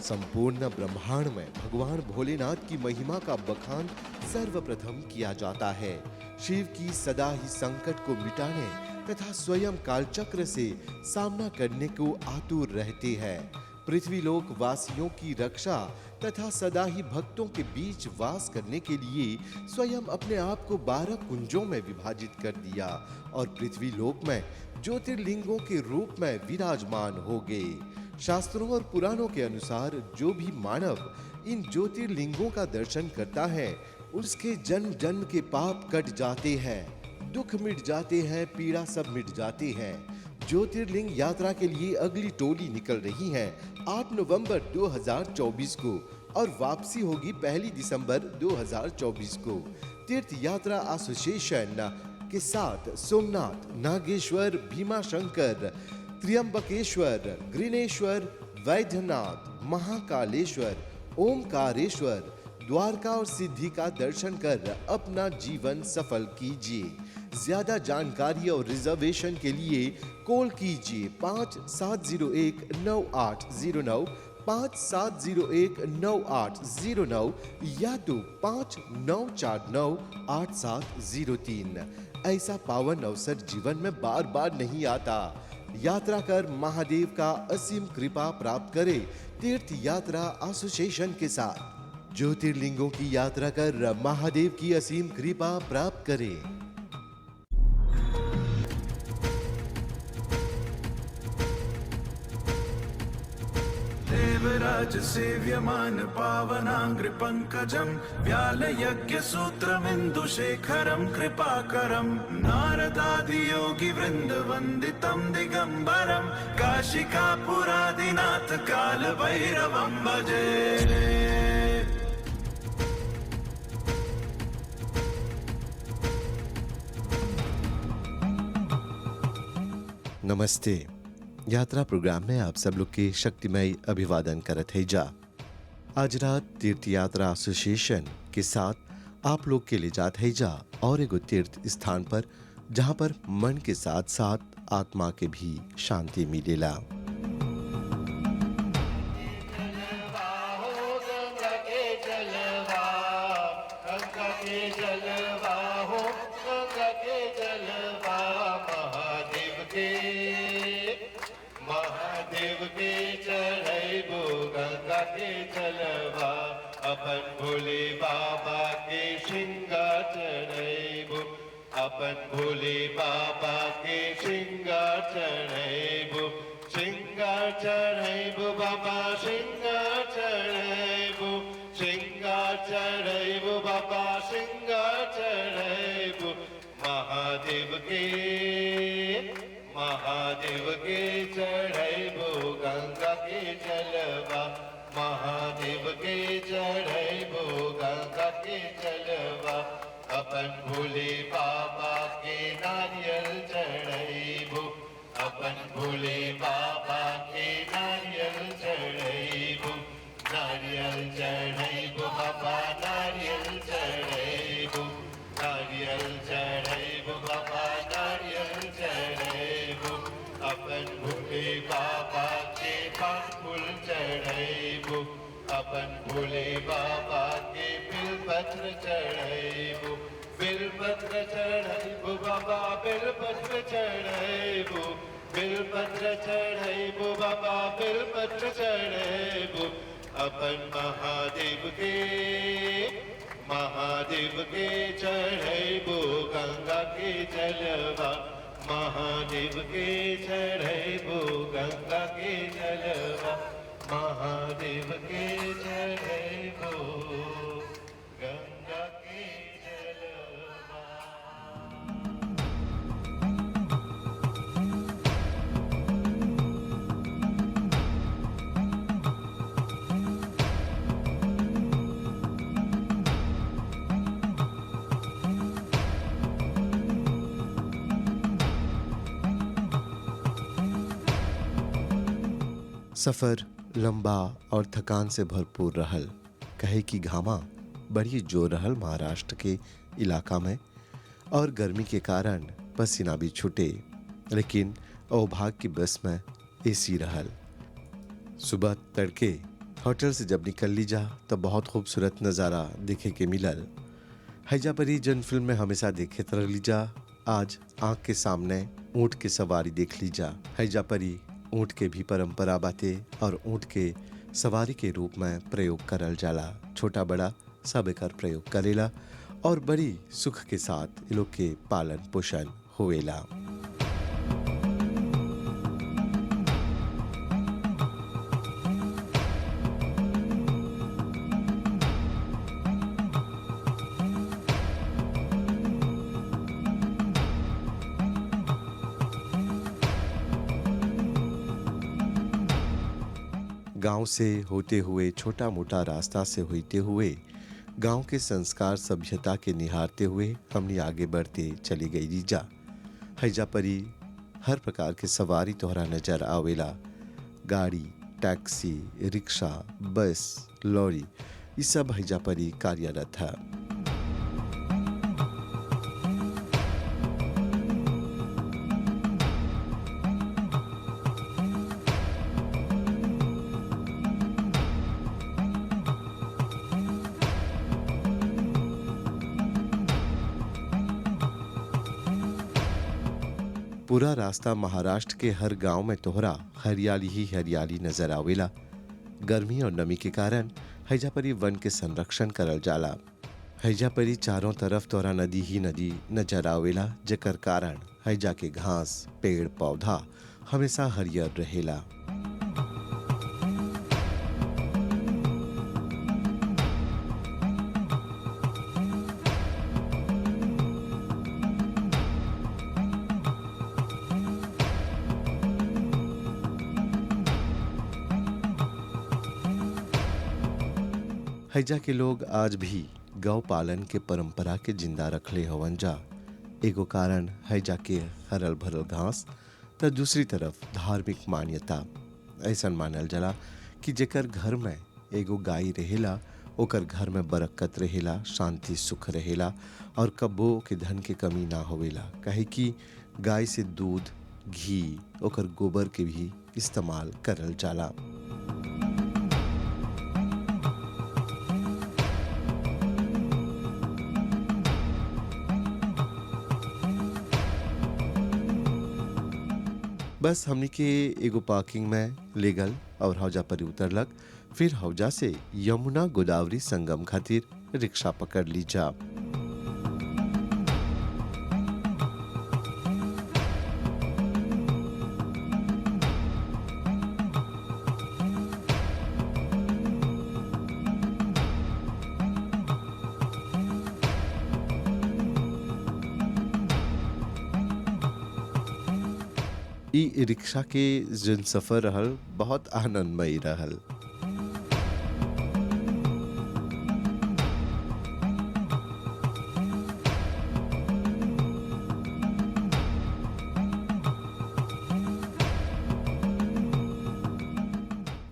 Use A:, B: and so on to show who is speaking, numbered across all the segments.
A: संपूर्ण ब्रह्मांड में भगवान भोलेनाथ की महिमा का बखान सर्वप्रथम किया जाता है। शिव की सदा ही संकट को मिटाने तथा स्वयं कालचक्र से सामना करने को आतुर रहते हैं। पृथ्वीलोक वासियों की रक्षा तथा सदा ही भक्तों के बीच वास करने के लिए स्वयं अपने आप को 12 कुंजों में विभाजित कर दिया और पृथ्वीलोक में ज्योतिर्लिंगों के रूप में विराजमान हो गए। शास्त्रों और पुराणों के अनुसार जो भी मानव इन ज्योतिर्लिंगों का दर्शन करता है उसके जन्म जन्म के पाप कट जाते हैं, दुख मिट जाते हैं, पीड़ा सब मिट जाती है। ज्योतिर्लिंग यात्रा के लिए अगली टोली निकल रही है 8 नवंबर 2024 को और वापसी होगी 1 दिसंबर 2024 को। तीर्थ यात्रा एसोसिएशन के साथ सोमनाथ, नागेश्वर, भीमाशंकर, त्र्यंबकेश्वर, ग्रीनेश्वर, वैद्यनाथ, महाकालेश्वर, ओमकारेश्वर, द्वारका और सिद्धि का दर्शन कर अपना जीवन सफल कीजिए। ज्यादा जानकारी और रिजर्वेशन के लिए कॉल कीजिए 57019809, 57019809 या तो 59498703। ऐसा पावन अवसर जीवन में बार बार नहीं आता। यात्रा कर महादेव का असीम कृपा प्राप्त करे तीर्थ यात्रा एसोसिएशन के साथ। ज्योतिर्लिंगों की यात्रा कर महादेव की असीम कृपा प्राप्त करें।
B: देवराज सेव्यमान पावनांग्रि पंकजं व्यालयज्ञ सूत्रमिन्दुशेखरं कृपाकरं नारदादि योगी वृंद वंदितं दिगंबरं काशिकापुरादिनाथ काल भैरवं भजे।
A: नमस्ते। यात्रा प्रोग्राम में आप सब लोग के शक्तिमय अभिवादन करत है जा। आज रात तीर्थ यात्रा एसोसिएशन के साथ आप लोग के ले जात है जा और एक तीर्थ स्थान पर जहां पर मन के साथ साथ आत्मा के भी शांति मिलेला।
C: अपन भोले बाबा के श्रृंगार चढ़ैबो, अपन भोले बाबा के श्रृंगार चढ़ैबो, श्रृंगार चढ़ैबो बाबा श्रृंगार चढ़ैबो, श्रृंगार चढ़ैबो बाबा श्रृंगार चढ़ैबो। महादेव के चढ़ैबो गंगा के जलवा, महादेव के चढ़ैबो गंगा के जलवा। अपन भोले बाबा के नारियल चढ़ैबो, अपन भोले बाबा के नारियल चढ़ैबो, नारियल चढ़ैबो बाबा नारियल चढ़ैबो, नारियल चढ़ैबो बाबा नारियल चढ़ैबो। अपन भोले बाबा के पान फूल चढ़ैबो, अपन भोले बाबा के बिलपत्र चढ़ैबो, बिलपत्र चढ़ैबो बाबा बिलपत्र चढ़ैबो, बिलपत्र चढ़ैबो बाबा बिलपत्र चढ़ैबो। अपन महादेव के चढ़ैबो गंगा के जलवा, महादेव के चढ़ैबो गंगा के जलवा, महादेव के चढ़ैबो गंगा के जलवा।
A: सफर लंबा और थकान से भरपूर रहल। कहे कि घामा बड़ी जोर रहल महाराष्ट्र के इलाका में और गर्मी के कारण पसीना भी छूटे, लेकिन अवभाग्य की बस में एसी रहल। सुबह तड़के होटल से जब निकल ली जा तब बहुत खूबसूरत नज़ारा देखे के मिलल। हैजा परी जन फिल्म में हमेशा देखे तरह ली जा, आज आँख के सामने ऊँट के सवारी देख ली जा। हैजा परी ऊँट के भी परंपरा बाते और ऊँट के सवारी के रूप में प्रयोग करल जाला। छोटा बड़ा सब एकर प्रयोग करेला और बड़ी सुख के साथ ये लोग के पालन पोषण होवेला। गांव से होते हुए छोटा मोटा रास्ता से होते हुए गांव के संस्कार सभ्यता के निहारते हुए हमने आगे बढ़ते चली गई रीजा। हैजा परी हर प्रकार के सवारी तोहरा नजर आवेला। गाड़ी, टैक्सी, रिक्शा, बस, लॉरी, ये सब हैजा परी कार्यरत है। पूरा रास्ता महाराष्ट्र के हर गांव में तोहरा हरियाली ही हरियाली नजर आवेला। गर्मी और नमी के कारण हैजा परी वन के संरक्षण करल जाला। हैजा परी चारों तरफ तोहरा नदी ही नदी नजर आवेला, जेकर कारण हैजा के घास, पेड़ पौधा हमेशा हरियर रहेला। हैजा के लोग आज भी गौ पालन के परंपरा के जिंदा रखले हवन जा। एगो कारण हैजा के हरल भरल घास त दूसरी तरफ धार्मिक मान्यता। ऐसन मानल जाला कि जेकर घर में एगो गाय रहेला ओकर घर में बरकत रहेला, शांति सुख रहेला और कब्बो के धन के कमी ना होवेला। काहे कि गाय से दूध, घी, ओकर गोबर के भी इस्तेमाल करल जाला। बस हमनी के एगो पार्किंग में ले गल और हौजा पर उतरलक। फिर हौजा से यमुना गोदावरी संगम खातिर रिक्शा पकड़ ली जा। ई रिक्शा के जन सफर रहल बहुत आनंदमयी रहल।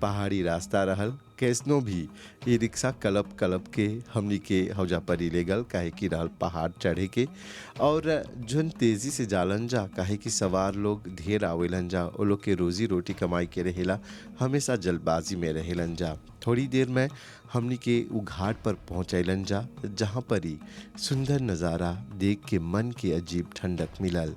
A: पहाड़ी रास्ता रहल, कैसनो भी ये रिक्शा कलप कलप के हमनी के हौजा परी ले गल। काहे कि रहल पहाड़ चढ़े के और जन तेजी से जालन जा, काहे कि सवार लोग ढेर आवेलन जा। वो लोग के रोजी रोटी कमाई के रहेला, हमेशा जल्दबाजी में रहेलन जा। थोड़ी देर में हमनी के उ घाट पर पहुँचैलन जा, जहाँ पर ही सुंदर नज़ारा देख के मन के अजीब ठंडक मिलल।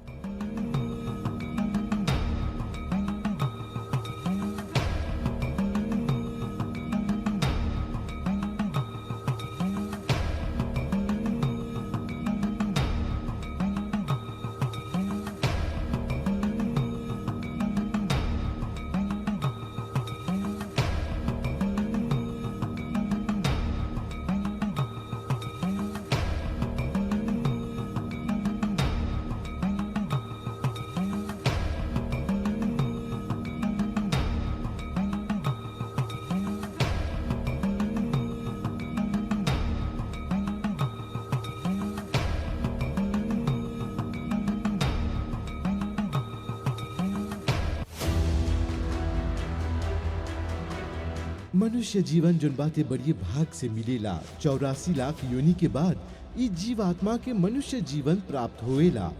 A: मनुष्य जीवन जोन बातें बड़ी भाग से मिलेला। 84 लाख योनि के बाद ई जीवात्मा के मनुष्य जीवन प्राप्त होएला।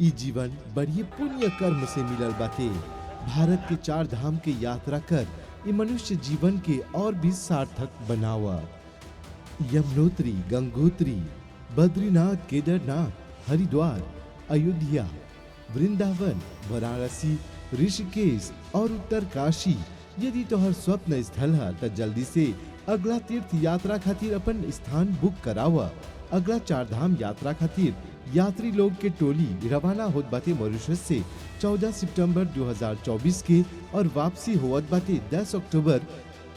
A: ई जीवन बड़ी पुण्य कर्म से मिलल बाते। भारत के 4 धाम के यात्रा कर ये मनुष्य जीवन के और भी सार्थक बनावा। यमुनोत्री, गंगोत्री, बद्रीनाथ, केदारनाथ, हरिद्वार, अयोध्या, वृंदावन, वाराणसी, ऋषिकेश और उत्तरकाशी यदि तोहर स्वप्न स्थल है तो जल्दी से अगला तीर्थ यात्रा खातिर अपन स्थान बुक करावा। अगला 4 धाम यात्रा खातिर यात्री लोग के टोली रवाना होत बाटे मॉरिशस से 14 सितंबर 2024 के और वापसी होत बाटे 10 अक्टूबर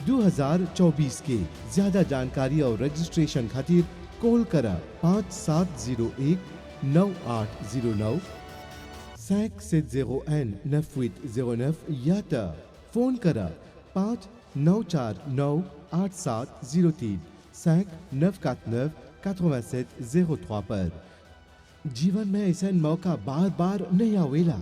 A: 2024 के। ज्यादा जानकारी और रजिस्ट्रेशन खातिर कॉल करा 5701 9809 570N 9809 या ता फोन करा 5949 8703 5949 8703 पर। जीवन में ऐसा मौका बार बार नहीं आवेला।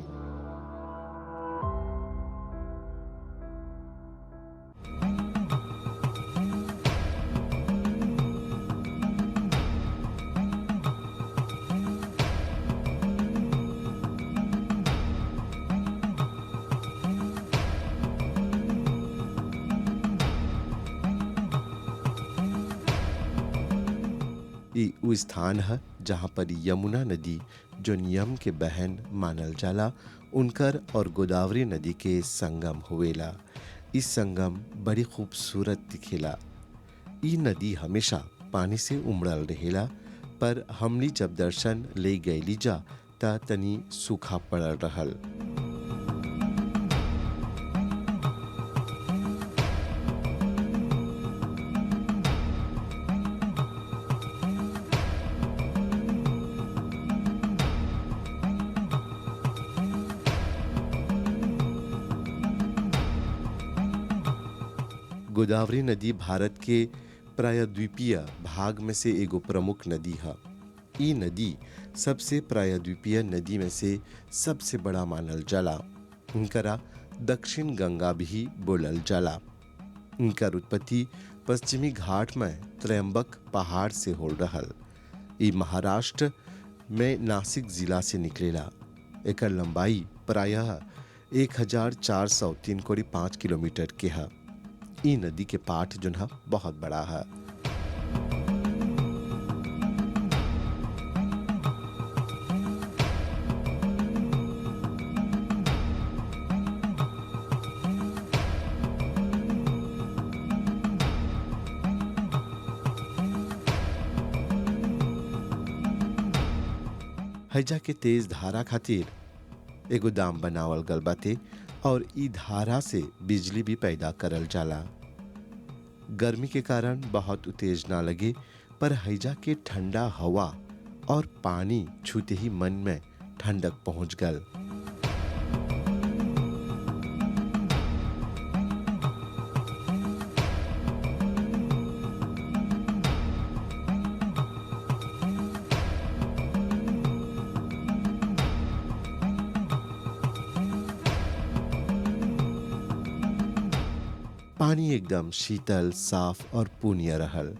A: वो स्थान है जहाँ पर यमुना नदी जो नियम के बहन मानल जाला उनकर और गोदावरी नदी के संगम हुएला। इस संगम बड़ी खूबसूरत दिखेला। ई नदी हमेशा पानी से उमड़ल रहेला, पर हमनी जब दर्शन ले गईली जा ता तनी सूखा पड़ल रहल। गोदावरी नदी भारत के प्रायद्वीपीय भाग में से एगो प्रमुख नदी है। ई नदी सबसे प्रायद्वीपीय नदी में से सबसे बड़ा मानल जाला। इनकरा दक्षिण गंगा भी बोलल जाला। इनकर उत्पत्ति पश्चिमी घाट में त्रयंबक पहाड़ से हो रहल। ई महाराष्ट्र में नासिक जिला से निकलेला। एकर लंबाई प्रायः 1403.5 किलोमीटर के है। ई नदी के पाठ जो है बहुत बड़ा है। हैजा के तेज धारा खातिर एगो दाम बनावल गल बाटे और ई धारा से बिजली भी पैदा करल जाला। गर्मी के कारण बहुत तेज ना लगे, पर हैजा के ठंडा हवा और पानी छूते ही मन में ठंडक पहुंच गल। पानी एकदम शीतल, साफ और पुण्य रहल।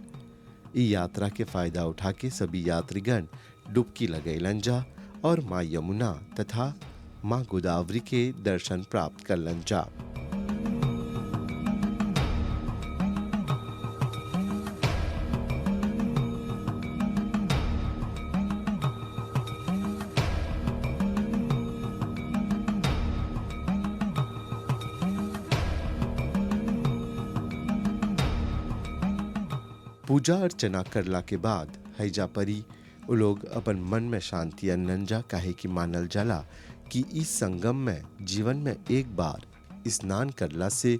A: ई यात्रा के फायदा उठा के सभी यात्रीगण डुबकी लगैलन जा और माँ यमुना तथा माँ गोदावरी के दर्शन प्राप्त करलन जा। पूजा अर्चना करला के बाद हैजा परी वो लोग अपन मन में शांति अनन जा, काहे कि मानल जाला कि इस संगम में जीवन में एक बार स्नान करला से,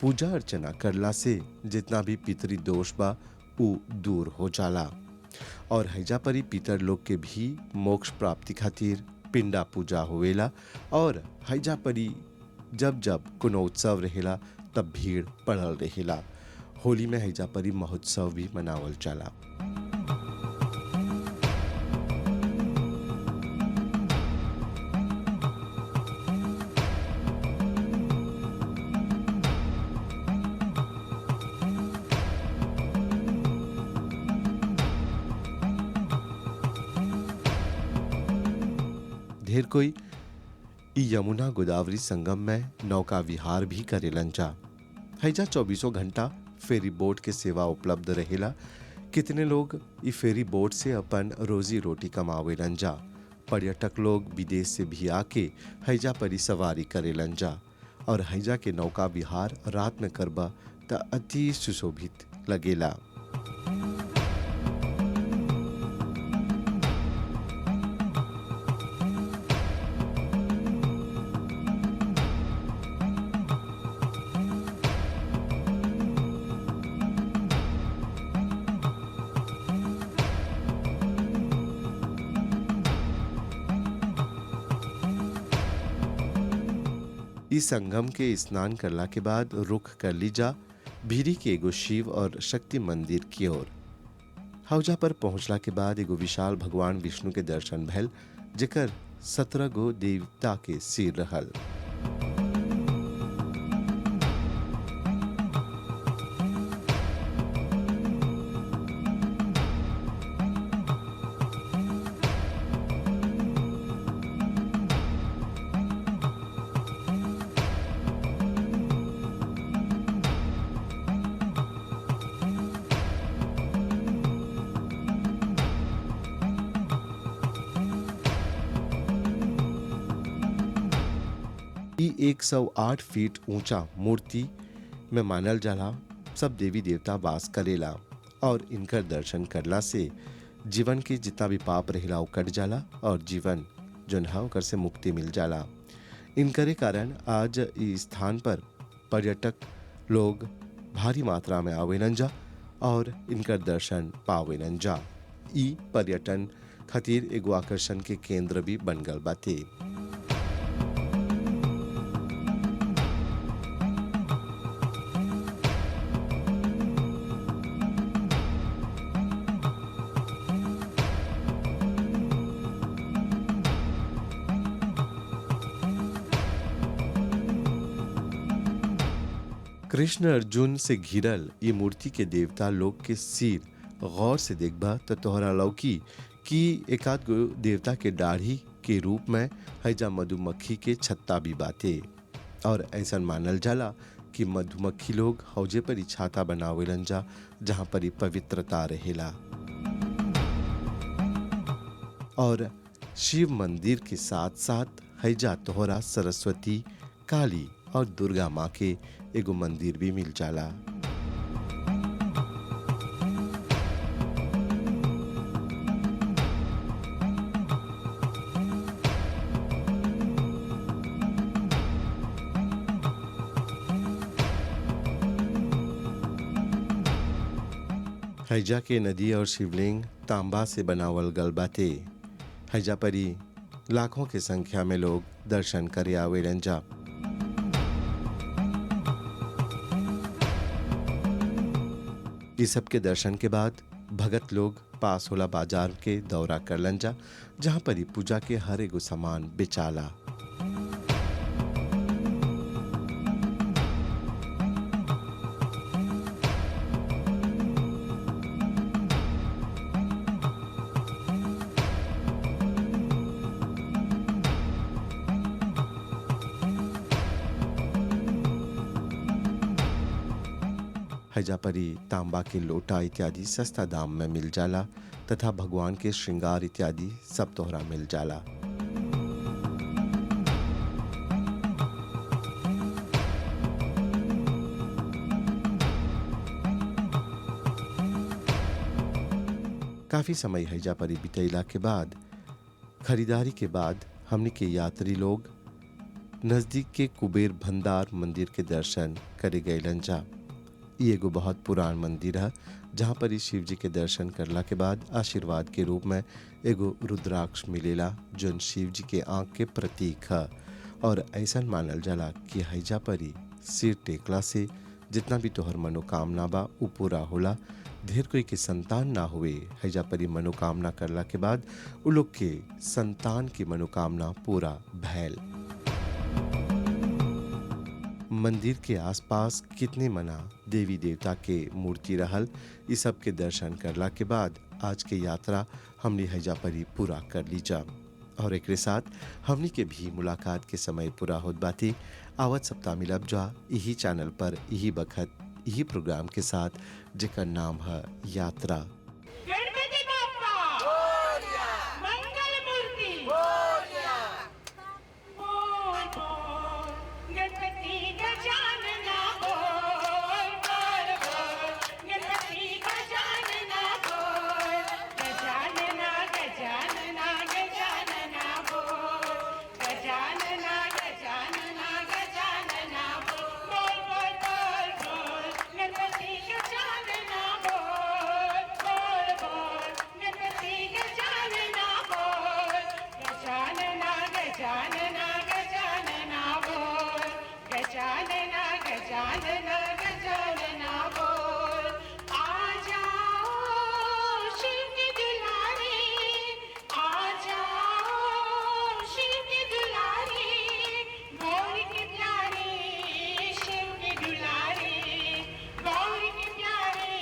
A: पूजा अर्चना करला से जितना भी पितरी दोष बा उ दूर हो जाला। और हैजा परी पितर लोग के भी मोक्ष प्राप्ति खातिर पिंडा पूजा होवेला। और हैजा परी जब जब कोनो उत्सव रहेला तब भीड़ पड़ल रहेला। होली में हैजा परी महोत्सव भी मनावल जाला। ढेर कोई ई यमुना गोदावरी संगम में नौका विहार भी करेलन जा। हैजा 24 घंटा फेरी बोट के सेवा उपलब्ध रहेला। कितने लोग ई फेरी बोट से अपन रोजी रोटी कमावेलन जा। पर्यटक लोग विदेश से भी आके हैजा परी सवारी करेलन जा और हैजा के नौका विहार रात में करबा त अति सुशोभित लगेला। इस संगम के स्नान करला के बाद रुख कर ली जा भीरी के एगो शिव और शक्ति मंदिर की ओर। हौजा पर पहुंचला के बाद एगो विशाल भगवान विष्णु के दर्शन भैल, जेकर 17 गो देवता के सिर रहल। ई 108 फीट ऊंचा मूर्ति में मानल जाला सब देवी देवता वास करेला और इनकर दर्शन करला से जीवन के जितना भी पाप रहेला वो कट जाला और जीवन जोन है ओकर से मुक्ति मिल जाला। इनकरे कारण आज इस स्थान पर पर्यटक लोग भारी मात्रा में आवेलन जा और इनकर दर्शन पावेलन जा। ई पर्यटन खातिर एगो आकर्षण के केंद्र भी बन गल बाटे। कृष्ण अर्जुन से घिरल ये मूर्ति के देवता लोग के सिर गौर से देखबा तो तोहरा लौकी कि एकाध गो देवता के दाढ़ी के रूप में हैजा मधुमक्खी के छत्ता भी बाटे और ऐसा मानल जाला कि मधुमक्खी लोग हौजे पर ही छाता बनावेलन जा जहाँ पर ही पवित्रता रहेला। और शिव मंदिर के साथ साथ हैजा तोहरा सरस्वती, काली और दुर्गा माँ के एगो मंदिर भी मिल जाला। हैजा के नदी और शिवलिंग तांबा से बनावल गल बाटे। हैजा परी लाखों की संख्या में लोग दर्शन करे आवेलन जा। इस सब के दर्शन के बाद भगत लोग पास होला बाजार के दौरा करलन जा, जहाँ पर ही पूजा के हर एगो सामान बेचाला। हैजा परी तांबा के लोटा इत्यादि सस्ता दाम में मिल जाला तथा भगवान के श्रृंगार इत्यादि सब तोहरा मिल जाला। काफी समय हैजा परी बितैला के बाद खरीदारी के बाद हमने के यात्री लोग नजदीक के कुबेर भंडार मंदिर के दर्शन करे गए जा। ये एगो बहुत पुरान मंदिर है जहाँ पर ही शिव जी के दर्शन करला के बाद आशीर्वाद के रूप में एगो रुद्राक्ष मिलेला जोन शिव जी के आंख के प्रतीक है। और ऐसा मानल जाला कि हैजा पर ही सिर टेकला से जितना भी तोहर मनोकामना बा उ पूरा होला। ढेर कोई के संतान ना हुए, हैजा पर ही मनोकामना करला के बाद उ लोग के संतान की मनोकामना पूरा भैल। मंदिर के आसपास कितने मना देवी देवता के मूर्ति रहल। इस सब के दर्शन करला के बाद आज के यात्रा हमने हैजा परी पूरा कर ली जा और एक साथ हमनी के भी मुलाकात के समय पूरा होत बाती। आवत सप्ताह मिलब जा यही चैनल पर यही बखत यही प्रोग्राम के साथ जेकर नाम है यात्रा।
D: गणपति बाप्पा मंगल मूर्ति बोल बोल गणपति गजानना बोल बोल बोल गणपति गजानना बोल गजानना गजानना गजानना बोल गजानना गजानना गजानना बोल बोल बोल बोल गणपति गजानना बोल बोल बोल गणपति गजानना बोल गजानना गजानना गजानना बोल गजानना गजानना गजानना बोल। आ जाओ शिव के दुलारे, आ जाओ शिव के दुलारे, गौरी के प्यारे शिव के दुलारे, गौरी के प्यारे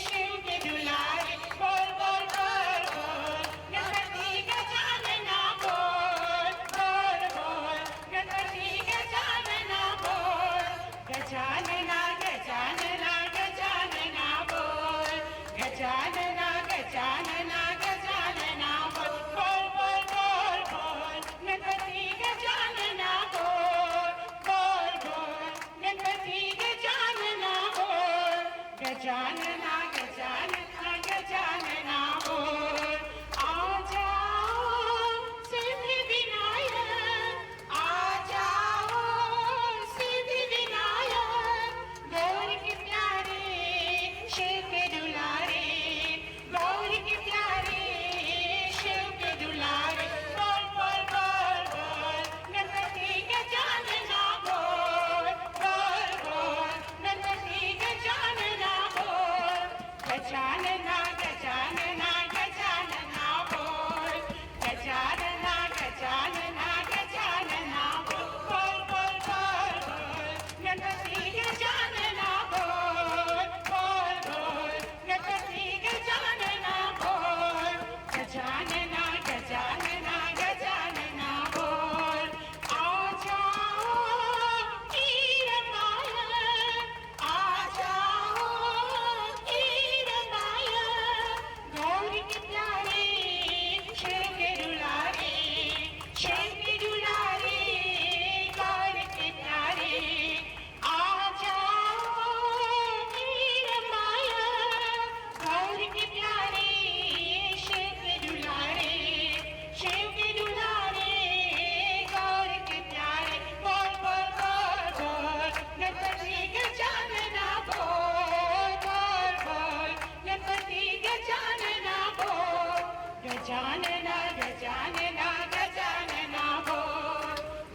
D: शिव के दुलारे बोल बोल बोल बोल गणपति गजानना बोल बोल बोल गणपति गजानना बोल गजानना गजानना गजानना बोल गजानना गजानना गजानना बोल बोल बोल बोल गणपति गजानना बोल बोल बोल गणपति गजानना बोल गजानना गजानना गजानना बोल। आ जाओ सिद्धि विनायक, आ जाओ सिद्धि विनायक, गौरी के प्यारे शिव के दुलारे, गौरी के प्यारे शिव के दुलारे बोल बोल बोल बोल गणपति गजानना बोल बोल बोल गणपति गजानना बोल गजानना गजानना गजानना बोल गजानना गजानना गजानना बोल बोल बोल बोल गणपति गजानना बोल बोल बोल गणपति गजानना बोल गजानना गजानना गजानना बोल। आ जाओ हीरमाया, आ जाओ हीरमाया, गौरी के प्यारे शिव के दुलारे, शिव के दुलारे गौरी के प्यारे। आ जाओ हीरमाया, गौरी के प्यारे शिव के दुलारे, शिव के दुलारे गौरी के प्यारे बोल बोल बोल बोल गणपति गजानना बोल बोल बोल गणपति गजानना बोल गजानना गजानना गजानना बोल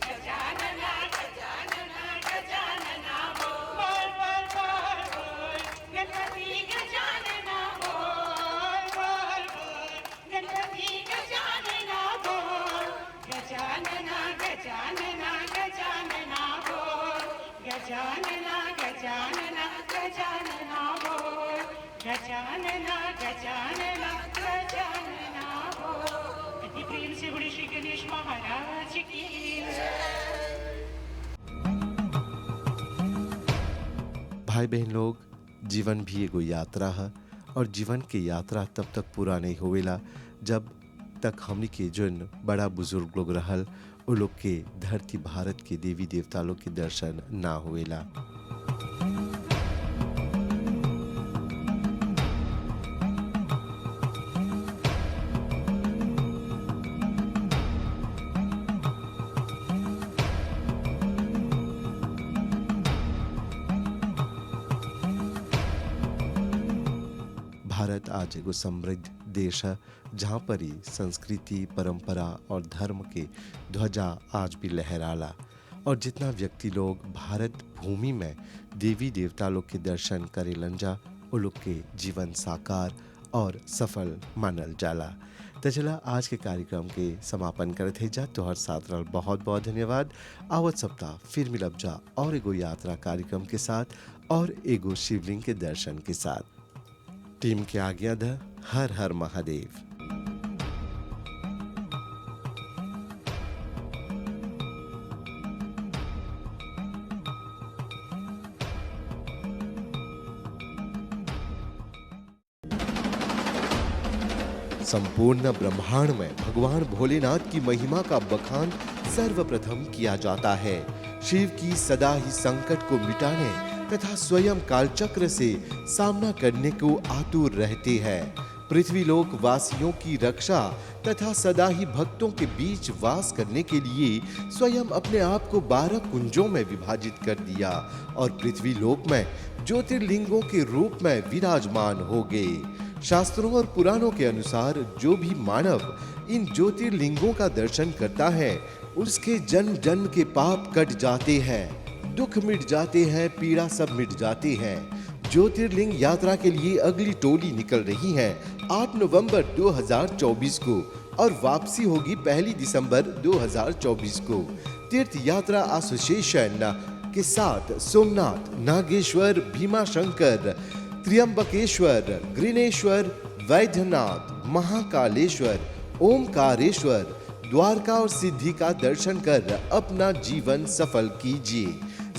D: गजानना गजानना गजानना बोल बोल बोल बोल गणपति गजानना बोल बोल बोल गणपति गजानना बोल गजानना गजानना गजानना बोल गजानना गजानना गजानना बोल गजानना गजानना गजानना बोल। अति प्रेम से बड़े श्री गणेश महाराज की
A: भाई बहन लोग, जीवन भी एगो यात्रा है और जीवन के यात्रा तब तक पूरा नहीं होवेला जब तक हमनी के जोन बड़ा बुजुर्ग लोग रहल वो लोग के धरती भारत के देवी देवता लोग के दर्शन ना होवेला। भारत आज एगो समृद्ध देश है जहाँ पर ही संस्कृति, परंपरा और धर्म के ध्वजा आज भी लहराला और जितना व्यक्ति लोग भारत भूमि में देवी देवता लोग के दर्शन करेलन जा वो लोग के जीवन साकार और सफल मानल जाला। तो चला आज के कार्यक्रम के समापन करते जा। तोहर साथ रहल बहुत बहुत धन्यवाद। आवत सप्ताह फिर मिलब जा और एगो यात्रा कार्यक्रम के साथ और एगो शिवलिंग के दर्शन के साथ। टीम के आज्ञा द। हर हर महादेव। संपूर्ण ब्रह्मांड में भगवान भोलेनाथ की महिमा का बखान सर्वप्रथम किया जाता है। शिव की सदा ही संकट को मिटाने तथा स्वयं कालचक्र से सामना करने को आतुर रहते हैं। पृथ्वीलोक वासियों की रक्षा तथा सदा ही भक्तों के बीच वास करने के लिए स्वयं अपने आप को 12 कुंजों में विभाजित कर दिया और पृथ्वीलोक में ज्योतिर्लिंगों के रूप में विराजमान हो गए। शास्त्रों और पुराणों के अनुसार जो भी मानव इन ज्योतिर्लिंगों का दर्शन करता है उसके जन्म जन्म के पाप कट जाते हैं, दुख मिट जाते हैं, पीड़ा सब मिट जाती है। ज्योतिर्लिंग यात्रा के लिए अगली टोली निकल रही है 8 नवंबर 2024 को और वापसी होगी 1 दिसंबर 2024 को। तीर्थ यात्रा एसोसिएशन के साथ सोमनाथ, नागेश्वर, भीमाशंकर, त्र्यंबकेश्वर, ग्रीनेश्वर, वैद्यनाथ, महाकालेश्वर, ओमकारेश्वर, द्वारका और सिद्धि का दर्शन कर अपना जीवन सफल कीजिए।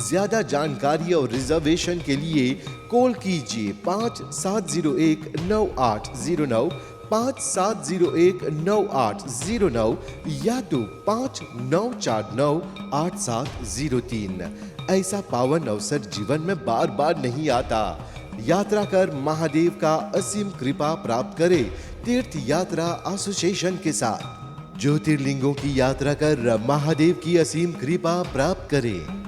A: ज्यादा जानकारी और रिजर्वेशन के लिए कॉल कीजिए 57019809, 57019809 या तो 59498703। ऐसा पावन अवसर जीवन में बार बार नहीं आता। यात्रा कर महादेव का असीम कृपा प्राप्त करे तीर्थ यात्रा एसोसिएशन के साथ। ज्योतिर्लिंगों की यात्रा कर महादेव की असीम कृपा प्राप्त करें।